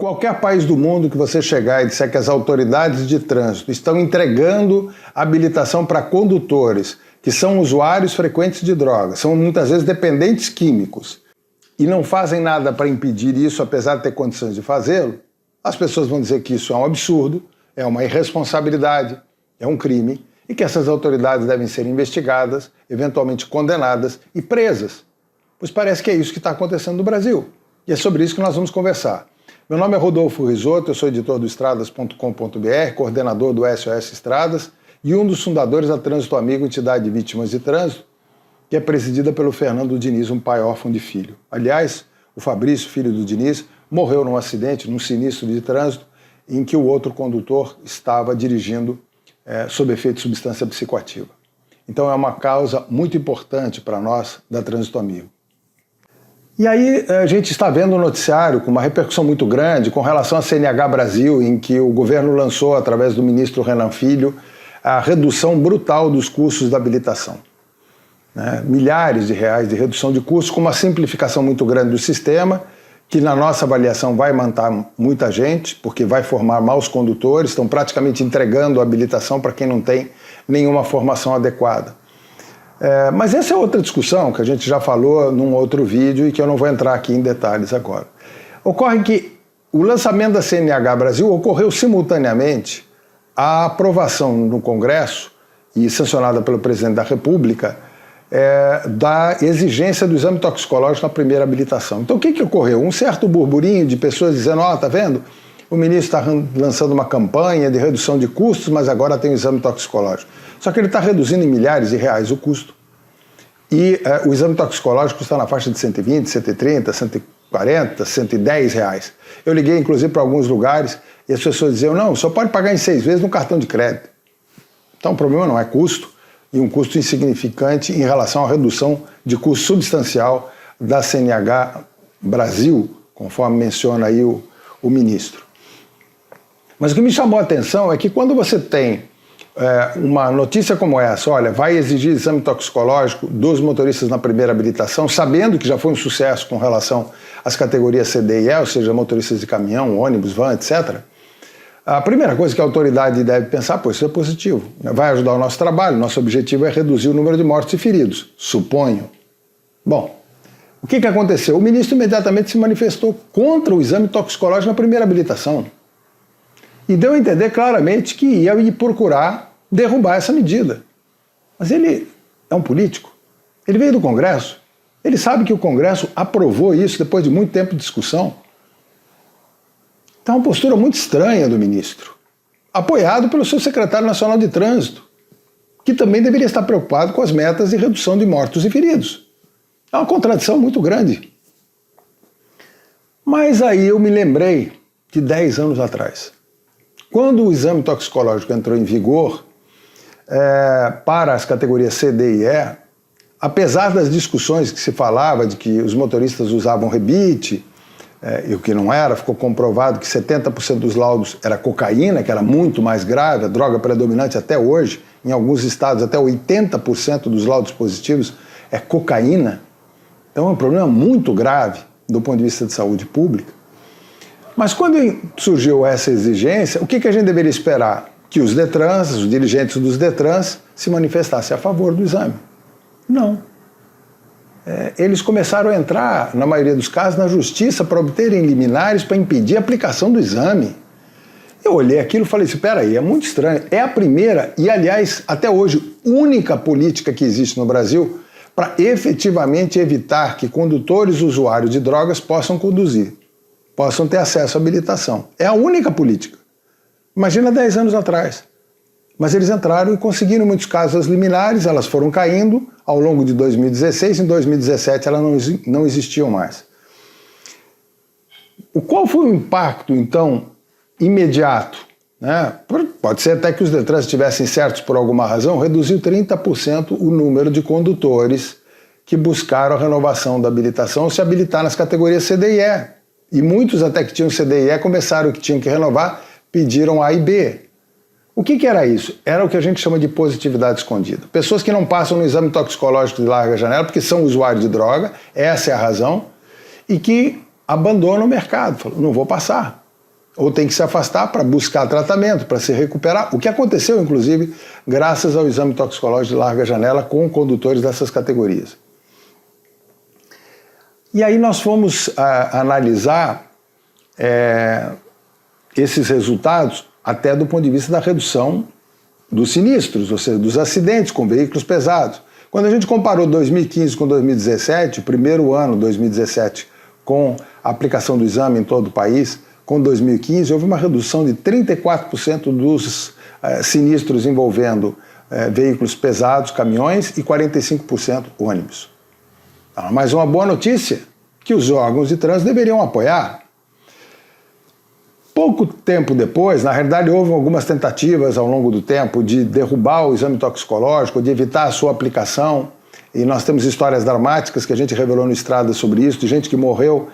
Qualquer país do mundo que você chegar e disser que as autoridades de trânsito estão entregando habilitação para condutores que são usuários frequentes de drogas, são muitas vezes dependentes químicos, e não fazem nada para impedir isso, apesar de ter condições de fazê-lo, as pessoas vão dizer que isso é um absurdo, é uma irresponsabilidade, é um crime, e que essas autoridades devem ser investigadas, eventualmente condenadas e presas. Pois parece que é isso que está acontecendo no Brasil. E é sobre isso que nós vamos conversar. Meu nome é Rodolfo Risoto, eu sou editor do estradas.com.br, coordenador do SOS Estradas e um dos fundadores da Trânsito Amigo, entidade de vítimas de trânsito, que é presidida pelo Fernando Diniz, um pai órfão de filho. Aliás, o Fabrício, filho do Diniz, morreu num acidente, num sinistro de trânsito, em que o outro condutor estava dirigindo sob efeito de substância psicoativa. Então é uma causa muito importante para nós da Trânsito Amigo. E aí a gente está vendo um noticiário com uma repercussão muito grande com relação à CNH Brasil, em que o governo lançou, através do ministro Renan Filho, a redução brutal dos custos da habilitação. Milhares de reais de redução de custos, com uma simplificação muito grande do sistema, que na nossa avaliação vai matar muita gente, porque vai formar maus condutores, estão praticamente entregando a habilitação para quem não tem nenhuma formação adequada. Mas essa é outra discussão que a gente já falou num outro vídeo e que eu não vou entrar aqui em detalhes agora. Ocorre que o lançamento da CNH Brasil ocorreu simultaneamente à aprovação no Congresso, e sancionada pelo presidente da República, da exigência do exame toxicológico na primeira habilitação. Então o que ocorreu? Um certo burburinho de pessoas dizendo, tá vendo? O ministro está lançando uma campanha de redução de custos, mas agora tem o exame toxicológico. Só que ele está reduzindo em milhares de reais o custo. E o exame toxicológico está na faixa de 120, 130, 140, 110 reais. Eu liguei inclusive para alguns lugares e as pessoas diziam, não, só pode pagar em 6 vezes no cartão de crédito. Então o problema não é custo, e um custo insignificante em relação à redução de custo substancial da CNH Brasil, conforme menciona aí o ministro. Mas o que me chamou a atenção é que quando você tem uma notícia como essa, olha, vai exigir exame toxicológico dos motoristas na primeira habilitação, sabendo que já foi um sucesso com relação às categorias C, D e E, ou seja, motoristas de caminhão, ônibus, van, etc., a primeira coisa que a autoridade deve pensar, isso é positivo, vai ajudar o nosso trabalho, nosso objetivo é reduzir o número de mortos e feridos, suponho. Bom, o que aconteceu? O ministro imediatamente se manifestou contra o exame toxicológico na primeira habilitação e deu a entender claramente que ia procurar derrubar essa medida. Mas ele é um político, ele veio do Congresso, ele sabe que o Congresso aprovou isso depois de muito tempo de discussão. Então, uma postura muito estranha do ministro, apoiado pelo seu secretário nacional de trânsito, que também deveria estar preocupado com as metas de redução de mortos e feridos. É uma contradição muito grande. Mas aí eu me lembrei de 10 anos atrás. Quando o exame toxicológico entrou em vigor para as categorias C, D e E, apesar das discussões que se falava de que os motoristas usavam rebite, e o que não era, ficou comprovado que 70% dos laudos era cocaína, que era muito mais grave, a droga predominante até hoje, em alguns estados até 80% dos laudos positivos é cocaína. Então é um problema muito grave do ponto de vista de saúde pública. Mas quando surgiu essa exigência, o que a gente deveria esperar? Que os Detrans, os dirigentes dos Detrans, se manifestassem a favor do exame. Não. Eles começaram a entrar, na maioria dos casos, na justiça para obterem liminares para impedir a aplicação do exame. Eu olhei aquilo e falei assim, peraí, é muito estranho. É a primeira e, aliás, até hoje, única política que existe no Brasil para efetivamente evitar que condutores usuários de drogas possam conduzir, possam ter acesso à habilitação. É a única política. Imagina 10 anos atrás. Mas eles entraram e conseguiram, em muitos casos, as liminares, elas foram caindo ao longo de 2016, em 2017 elas não existiam mais. Qual foi o impacto, então, imediato? Pode ser até que os Detrans estivessem certos por alguma razão, reduziu 30% o número de condutores que buscaram a renovação da habilitação ou se habilitar nas categorias C, D e E. E muitos até que tinham C, D e E começaram que tinham que renovar, pediram A e B. O que era isso? Era o que a gente chama de positividade escondida. Pessoas que não passam no exame toxicológico de larga janela porque são usuários de droga, essa é a razão, e que abandonam o mercado, falam, não vou passar. ou tem que se afastar para buscar tratamento, para se recuperar, o que aconteceu, inclusive, graças ao exame toxicológico de larga janela com condutores dessas categorias. E aí nós fomos analisar esses resultados até do ponto de vista da redução dos sinistros, ou seja, dos acidentes com veículos pesados. Quando a gente comparou 2015 com 2017, o primeiro ano, 2017, com a aplicação do exame em todo o país, com 2015, houve uma redução de 34% dos sinistros envolvendo veículos pesados, caminhões, e 45% ônibus. Mas uma boa notícia, que os órgãos de trânsito deveriam apoiar. Pouco tempo depois, na realidade houve algumas tentativas ao longo do tempo de derrubar o exame toxicológico, de evitar a sua aplicação, e nós temos histórias dramáticas que a gente revelou no Estrada sobre isso, de gente que morreu,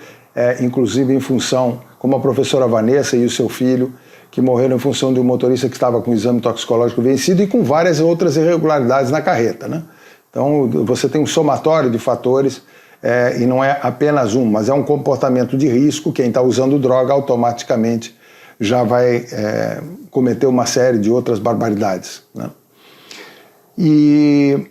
inclusive em função, como a professora Vanessa e o seu filho, que morreram em função de um motorista que estava com o exame toxicológico vencido e com várias outras irregularidades na carreta, né? Então você tem um somatório de fatores, e não é apenas um, mas é um comportamento de risco. Quem está usando droga automaticamente já vai cometer uma série de outras barbaridades, né? E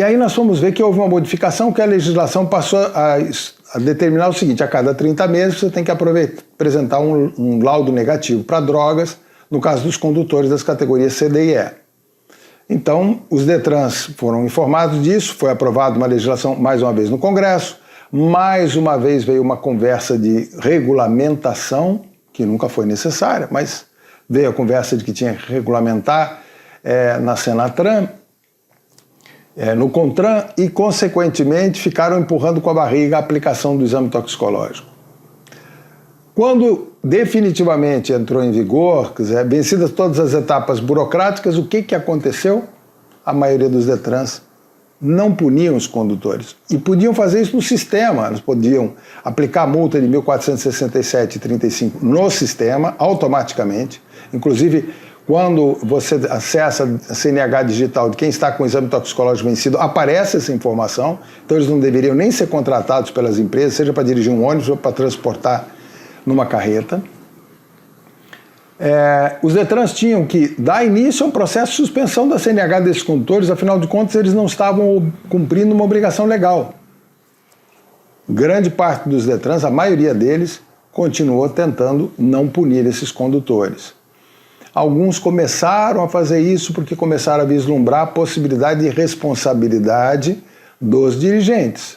aí nós fomos ver que houve uma modificação, que a legislação passou a determinar o seguinte: a cada 30 meses você tem que apresentar um laudo negativo para drogas, no caso dos condutores das categorias C, D e E. Então, os DETRANs foram informados disso, foi aprovada uma legislação mais uma vez no Congresso, mais uma vez veio uma conversa de regulamentação, que nunca foi necessária, mas veio a conversa de que tinha que regulamentar na Senatran, no CONTRAN, e, consequentemente, ficaram empurrando com a barriga a aplicação do exame toxicológico. Quando definitivamente entrou em vigor, quer dizer, vencidas todas as etapas burocráticas, o que aconteceu? A maioria dos DETRANs não puniam os condutores. E podiam fazer isso no sistema. Eles podiam aplicar a multa de R$ 1.467,35 no sistema, automaticamente. Inclusive, quando você acessa a CNH digital de quem está com o exame toxicológico vencido, aparece essa informação. Então eles não deveriam nem ser contratados pelas empresas, seja para dirigir um ônibus ou para transportar numa carreta. Os DETRANs tinham que dar início a um processo de suspensão da CNH desses condutores, afinal de contas eles não estavam cumprindo uma obrigação legal. Grande parte dos DETRANs, a maioria deles, continuou tentando não punir esses condutores. Alguns começaram a fazer isso porque começaram a vislumbrar a possibilidade de responsabilidade dos dirigentes.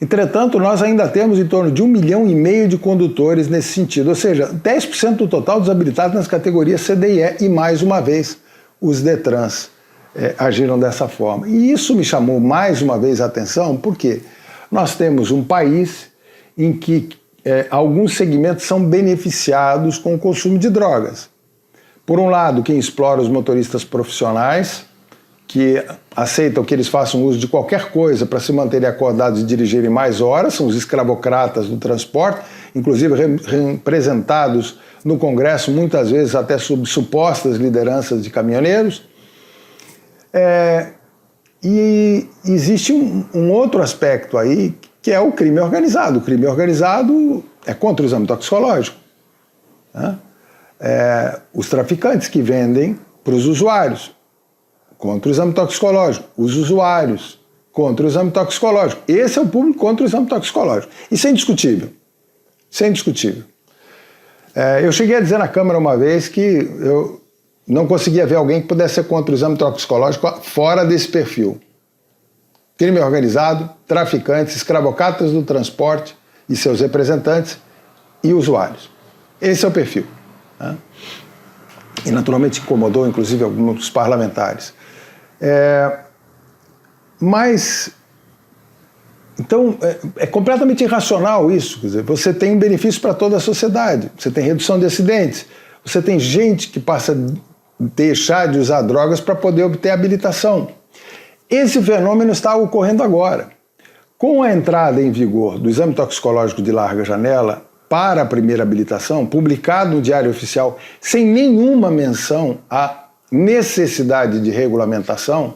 Entretanto, nós ainda temos em torno de 1,5 milhão de condutores nesse sentido, ou seja, 10% do total dos habilitados nas categorias C, D e E, e mais uma vez os DETRANs agiram dessa forma. E isso me chamou mais uma vez a atenção, porque nós temos um país em que alguns segmentos são beneficiados com o consumo de drogas. Por um lado, quem explora os motoristas profissionais, que aceitam que eles façam uso de qualquer coisa para se manterem acordados e dirigirem mais horas, são os escravocratas do transporte, inclusive representados no Congresso, muitas vezes até sob supostas lideranças de caminhoneiros. E existe um outro aspecto aí, que é o crime organizado. O crime organizado é contra o exame toxicológico, né? Os traficantes que vendem para os usuários, contra o exame toxicológico. Os usuários, contra o exame toxicológico. Esse é o público contra o exame toxicológico. Isso é indiscutível. Isso é indiscutível. Eu cheguei a dizer na Câmara uma vez que eu não conseguia ver alguém que pudesse ser contra o exame toxicológico fora desse perfil. Crime organizado, traficantes, escravocratas do transporte e seus representantes e usuários. Esse é o perfil, né? E naturalmente incomodou inclusive alguns parlamentares. Mas, então, é completamente irracional isso. Quer dizer, você tem um benefício para toda a sociedade, você tem redução de acidentes, você tem gente que passa a deixar de usar drogas para poder obter habilitação. Esse fenômeno está ocorrendo agora. Com a entrada em vigor do exame toxicológico de larga janela para a primeira habilitação, publicado no Diário Oficial, sem nenhuma menção à necessidade de regulamentação,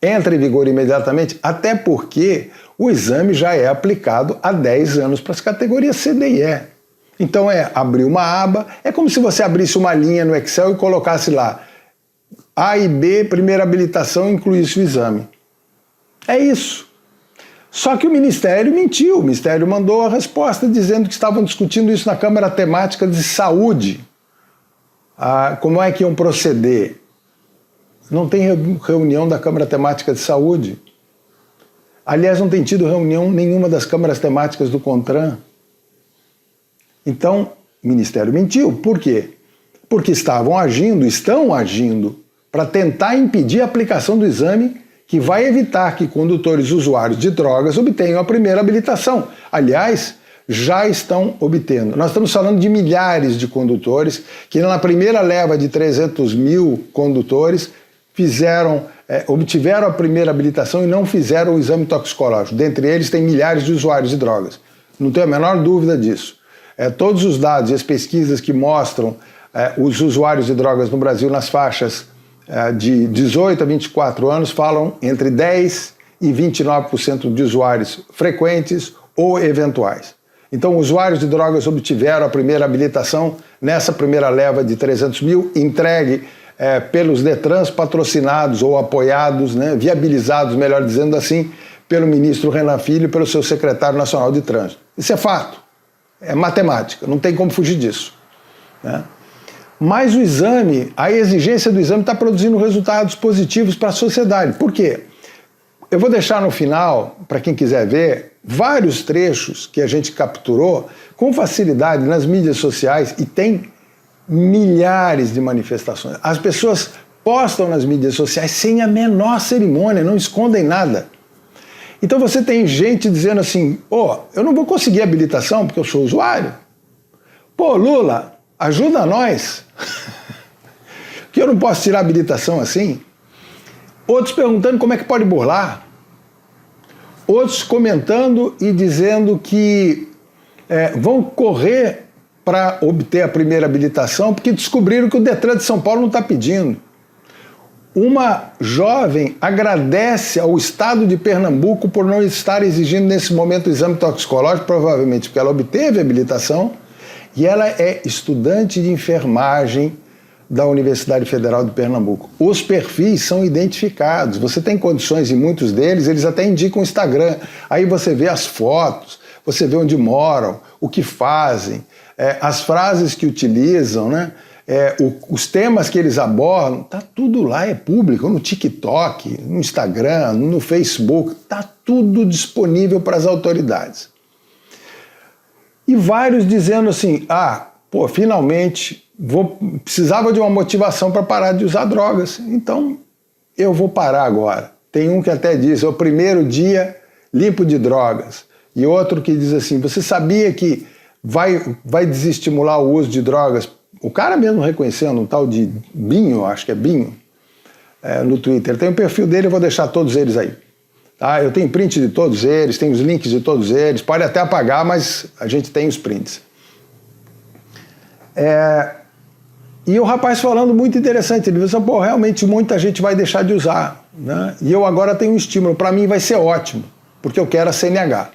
entra em vigor imediatamente, até porque o exame já é aplicado há 10 anos para as categorias C, D e E. Então abrir uma aba, é como se você abrisse uma linha no Excel e colocasse lá A e B, primeira habilitação, incluísse o exame. É isso. Só que o Ministério mentiu, o Ministério mandou a resposta dizendo que estavam discutindo isso na Câmara Temática de Saúde. Como é que iam proceder? Não tem reunião da Câmara Temática de Saúde. Aliás, não tem tido reunião nenhuma das câmaras temáticas do CONTRAN. Então, o Ministério mentiu. Por quê? Porque estão agindo para tentar impedir a aplicação do exame que vai evitar que condutores usuários de drogas obtenham a primeira habilitação. Aliás, já estão obtendo. Nós estamos falando de milhares de condutores que na primeira leva de 300 mil condutores obtiveram a primeira habilitação e não fizeram o exame toxicológico. Dentre eles tem milhares de usuários de drogas. Não tenho a menor dúvida disso. Todos os dados e as pesquisas que mostram os usuários de drogas no Brasil nas faixas de 18 a 24 anos falam entre 10% e 29% de usuários frequentes ou eventuais. Então, usuários de drogas obtiveram a primeira habilitação nessa primeira leva de 300 mil, entregue pelos Detrans, patrocinados ou apoiados, viabilizados, melhor dizendo assim, pelo ministro Renan Filho e pelo seu secretário nacional de trânsito. Isso é fato, é matemática, não tem como fugir disso. Mas o exame, a exigência do exame está produzindo resultados positivos para a sociedade. Por quê? Eu vou deixar no final, para quem quiser ver, vários trechos que a gente capturou com facilidade nas mídias sociais e tem milhares de manifestações. As pessoas postam nas mídias sociais sem a menor cerimônia, não escondem nada. Então você tem gente dizendo assim, eu não vou conseguir habilitação porque eu sou usuário. Lula, ajuda nós. Que eu não posso tirar habilitação assim. Outros perguntando como é que pode burlar. Outros comentando e dizendo que vão correr para obter a primeira habilitação porque descobriram que o Detran de São Paulo não está pedindo. Uma jovem agradece ao Estado de Pernambuco por não estar exigindo nesse momento o exame toxicológico, provavelmente porque ela obteve a habilitação, e ela é estudante de enfermagem da Universidade Federal de Pernambuco. Os perfis são identificados, você tem condições em muitos deles, eles até indicam o Instagram, aí você vê as fotos, você vê onde moram, o que fazem, as frases que utilizam, os temas que eles abordam, tá tudo lá, é público, no TikTok, no Instagram, no Facebook, tá tudo disponível para as autoridades. E vários dizendo assim, finalmente precisava de uma motivação para parar de usar drogas, então eu vou parar agora. Tem um que até diz, é o primeiro dia limpo de drogas. E outro que diz assim, você sabia que vai desestimular o uso de drogas? O cara mesmo reconhecendo, um tal de Binho, acho que é Binho, no Twitter. Tem o perfil dele, eu vou deixar todos eles aí. Tá? Eu tenho print de todos eles, tenho os links de todos eles, pode até apagar, mas a gente tem os prints. E o rapaz falando muito interessante, ele disse, realmente muita gente vai deixar de usar, e eu agora tenho um estímulo, para mim vai ser ótimo, porque eu quero a CNH.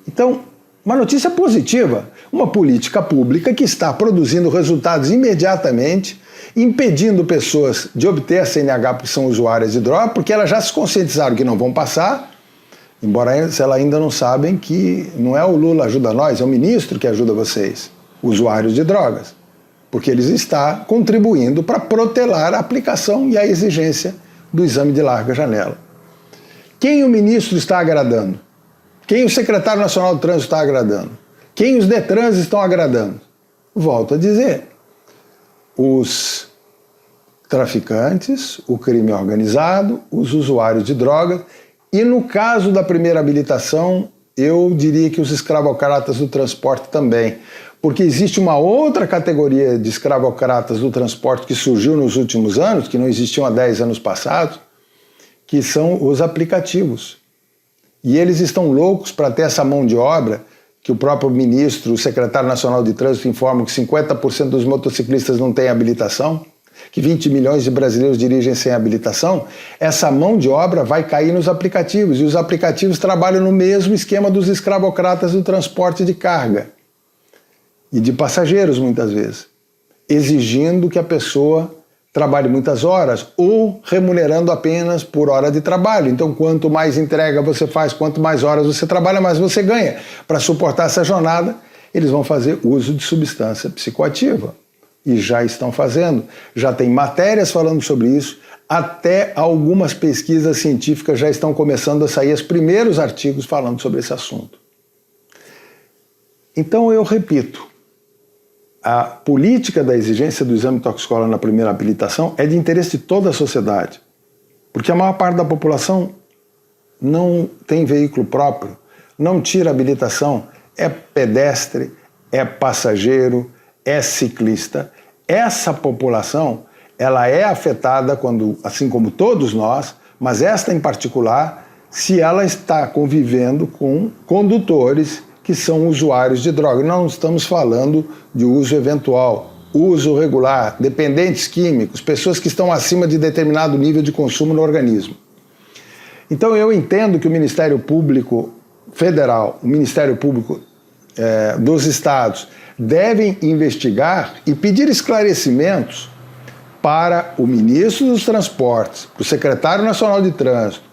Então, uma notícia positiva, uma política pública que está produzindo resultados imediatamente, impedindo pessoas de obter a CNH porque são usuárias de droga, porque elas já se conscientizaram que não vão passar, embora elas ainda não sabem que não é o Lula ajuda nós, é o ministro que ajuda vocês, usuários de drogas, porque ele está contribuindo para protelar a aplicação e a exigência do exame de larga janela. Quem o ministro está agradando? Quem o secretário nacional do trânsito está agradando? Quem os Detrans estão agradando? Volto a dizer, os traficantes, o crime organizado, os usuários de drogas e, no caso da primeira habilitação, eu diria que os escravocratas do transporte também, porque existe uma outra categoria de escravocratas do transporte que surgiu nos últimos anos, que não existiam há 10 anos passados, que são os aplicativos. E eles estão loucos para ter essa mão de obra, que o próprio ministro, o secretário nacional de trânsito informa que 50% dos motociclistas não têm habilitação, que 20 milhões de brasileiros dirigem sem habilitação. Essa mão de obra vai cair nos aplicativos, e os aplicativos trabalham no mesmo esquema dos escravocratas do transporte de carga. e de passageiros muitas vezes, exigindo que a pessoa trabalhe muitas horas ou remunerando apenas por hora de trabalho. Então, quanto mais entrega você faz, quanto mais horas você trabalha, mais você ganha. Para suportar essa jornada, eles vão fazer uso de substância psicoativa. E já estão fazendo. Já tem matérias falando sobre isso. Até algumas pesquisas científicas já estão começando a sair os primeiros artigos falando sobre esse assunto. Então, eu repito, a política da exigência do exame toxicológico na primeira habilitação é de interesse de toda a sociedade, porque a maior parte da população não tem veículo próprio, não tira habilitação, é pedestre, é passageiro, é ciclista. Essa população, ela é afetada quando, assim como todos nós, mas esta em particular, se ela está convivendo com condutores que são usuários de droga. Não estamos falando de uso eventual, uso regular, dependentes químicos, pessoas que estão acima de determinado nível de consumo no organismo. Então eu entendo que o Ministério Público Federal, o Ministério Público dos Estados, devem investigar e pedir esclarecimentos para o ministro dos Transportes, para o secretário nacional de Trânsito,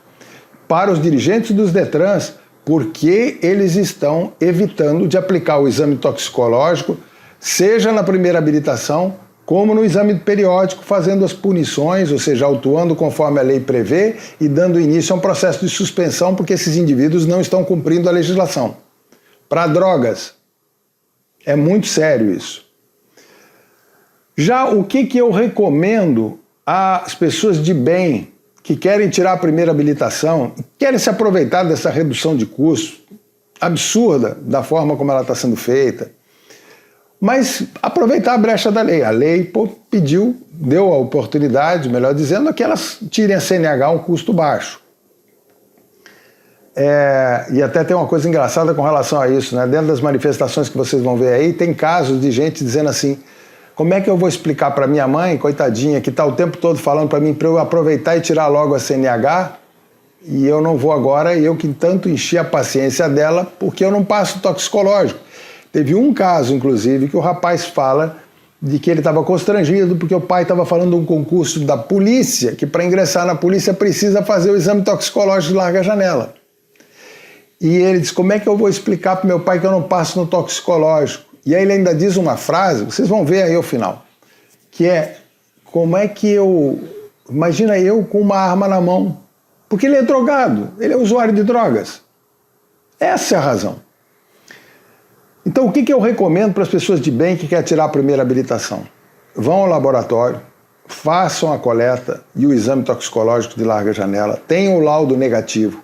para os dirigentes dos DETRANs, porque eles estão evitando de aplicar o exame toxicológico, seja na primeira habilitação, como no exame periódico, fazendo as punições, ou seja, autuando conforme a lei prevê e dando início a um processo de suspensão, porque esses indivíduos não estão cumprindo a legislação. Para drogas, é muito sério isso. Já o que eu recomendo às pessoas de bem que querem tirar a primeira habilitação, querem se aproveitar dessa redução de custo absurda da forma como ela está sendo feita, mas aproveitar a brecha da lei. A lei pediu, deu a oportunidade, melhor dizendo, que elas tirem a CNH a um custo baixo. E até tem uma coisa engraçada com relação a isso, né? Dentro das manifestações que vocês vão ver aí, tem casos de gente dizendo assim: como é que eu vou explicar para minha mãe, coitadinha, que está o tempo todo falando para mim para eu aproveitar e tirar logo a CNH, e eu não vou agora, e eu que tanto enchi a paciência dela, porque eu não passo toxicológico. Teve um caso, inclusive, que o rapaz fala de que ele estava constrangido porque o pai estava falando de um concurso da polícia, que para ingressar na polícia precisa fazer o exame toxicológico de larga janela. E ele disse: como é que eu vou explicar para meu pai que eu não passo no toxicológico? E aí ele ainda diz uma frase, vocês vão ver aí ao final, que é: como é que eu... Imagina eu com uma arma na mão, porque ele é drogado, ele é usuário de drogas. Essa é a razão. Então o que eu recomendo para as pessoas de bem que querem tirar a primeira habilitação? Vão ao laboratório, façam a coleta e o exame toxicológico de larga janela, tenham o laudo negativo.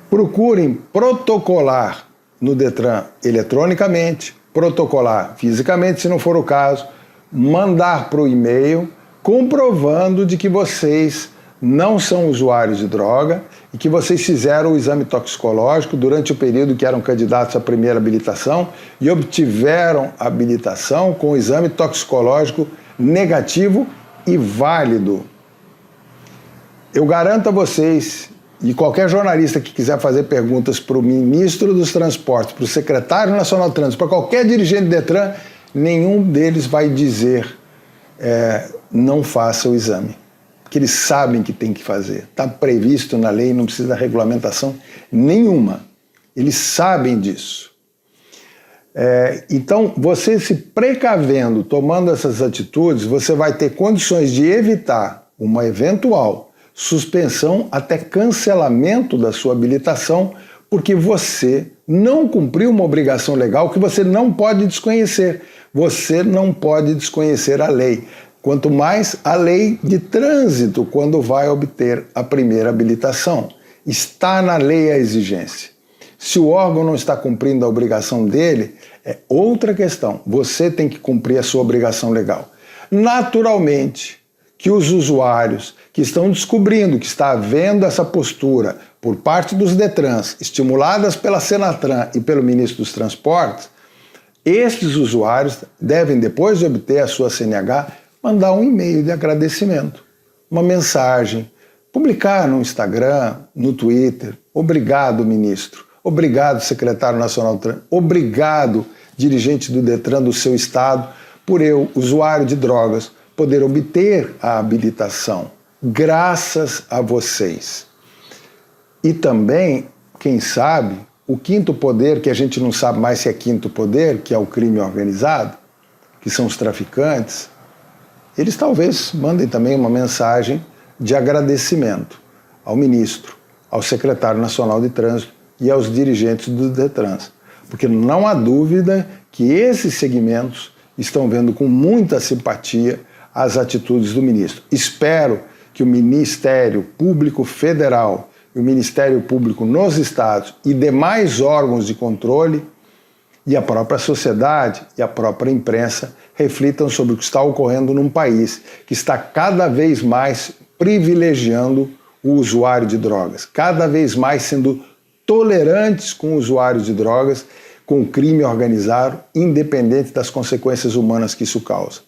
Procurem protocolar no DETRAN eletronicamente, protocolar fisicamente, se não for o caso, mandar para o e-mail comprovando de que vocês não são usuários de droga e que vocês fizeram o exame toxicológico durante o período que eram candidatos à primeira habilitação e obtiveram habilitação com o exame toxicológico negativo e válido. Eu garanto a vocês, e qualquer jornalista que quiser fazer perguntas para o ministro dos Transportes, para o secretário nacional de Trânsito, para qualquer dirigente do DETRAN, nenhum deles vai dizer não faça o exame. Porque eles sabem que tem que fazer. Está previsto na lei, não precisa de regulamentação nenhuma. Eles sabem disso. Então, você se precavendo, tomando essas atitudes, você vai ter condições de evitar uma eventual suspensão até cancelamento da sua habilitação, porque você não cumpriu uma obrigação legal que você não pode desconhecer. Você não pode desconhecer a lei. Quanto mais a lei de trânsito quando vai obter a primeira habilitação. Está na lei a exigência. Se o órgão não está cumprindo a obrigação dele, é outra questão. Você tem que cumprir a sua obrigação legal. Naturalmente que os usuários que estão descobrindo que está havendo essa postura por parte dos DETRANs, estimuladas pela Senatran e pelo ministro dos Transportes, estes usuários devem, depois de obter a sua CNH, mandar um e-mail de agradecimento, uma mensagem, publicar no Instagram, no Twitter: obrigado, ministro, obrigado, secretário nacional do Trânsito, obrigado dirigente do Detran do seu estado, por eu, usuário de drogas, poder obter a habilitação, graças a vocês. E também, quem sabe, o quinto poder, que a gente não sabe mais se é quinto poder, que é o crime organizado, que são os traficantes, eles talvez mandem também uma mensagem de agradecimento ao ministro, ao secretário nacional de trânsito e aos dirigentes do Detran. Porque não há dúvida que esses segmentos estão vendo com muita simpatia as atitudes do ministro. Espero que o Ministério Público Federal e o Ministério Público nos estados e demais órgãos de controle e a própria sociedade e a própria imprensa reflitam sobre o que está ocorrendo num país que está cada vez mais privilegiando o usuário de drogas, cada vez mais sendo tolerantes com usuários de drogas, com o crime organizado, independente das consequências humanas que isso causa.